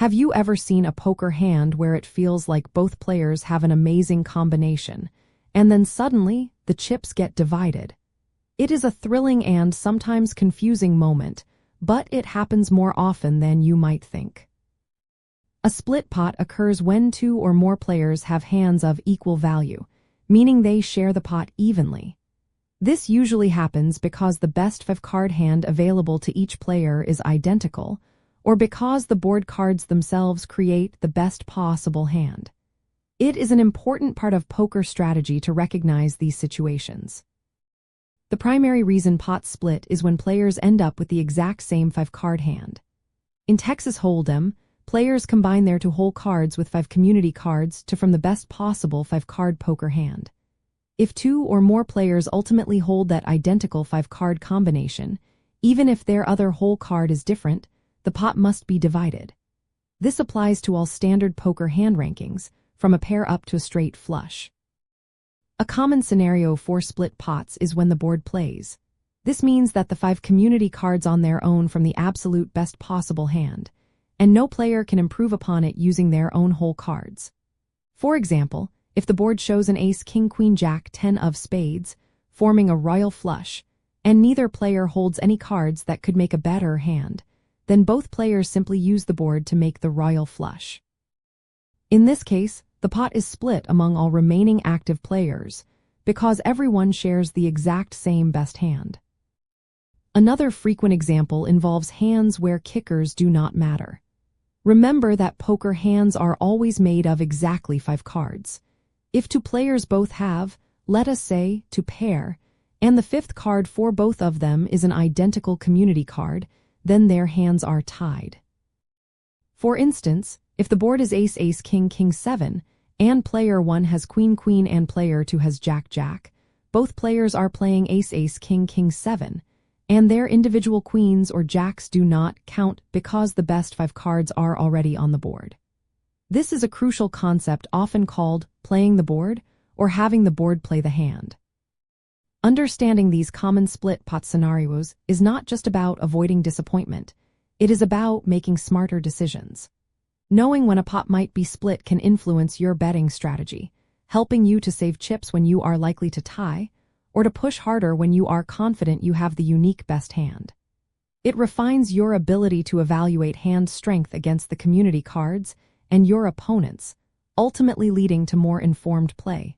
Have you ever seen a poker hand where it feels like both players have an amazing combination, and then suddenly the chips get divided? It is a thrilling and sometimes confusing moment, but it happens more often than you might think. A split pot occurs when two or more players have hands of equal value, meaning they share the pot evenly. This usually happens because the best five-card hand available to each player is identical, or because the board cards themselves create the best possible hand. It is an important part of poker strategy to recognize these situations. The primary reason pots split is when players end up with the exact same five-card hand. In Texas Hold'em, players combine their two-hole cards with five community cards to form the best possible five-card poker hand. If two or more players ultimately hold that identical five-card combination, even if their other hole card is different, the pot must be divided. This applies to all standard poker hand rankings, from a pair up to a straight flush. A common scenario for split pots is when the board plays. This means that the five community cards on their own from the absolute best possible hand, and no player can improve upon it using their own hole cards. For example, if the board shows an ace, king, queen, jack, 10 of spades, forming a royal flush, and neither player holds any cards that could make a better hand, then both players simply use the board to make the royal flush. In this case, the pot is split among all remaining active players, because everyone shares the exact same best hand. Another frequent example involves hands where kickers do not matter. Remember that poker hands are always made of exactly five cards. If two players both have, let us say, two pair, and the fifth card for both of them is an identical community card, then their hands are tied. For instance, if the board is ace, ace, king, king, 7, and player 1 has queen, queen, and player 2 has jack, jack, both players are playing ace, ace, king, king, 7, and their individual queens or jacks do not count because the best five cards are already on the board. This is a crucial concept often called playing the board or having the board play the hand. Understanding these common split pot scenarios is not just about avoiding disappointment, it is about making smarter decisions. Knowing when a pot might be split can influence your betting strategy, helping you to save chips when you are likely to tie, or to push harder when you are confident you have the unique best hand. It refines your ability to evaluate hand strength against the community cards and your opponents, ultimately leading to more informed play.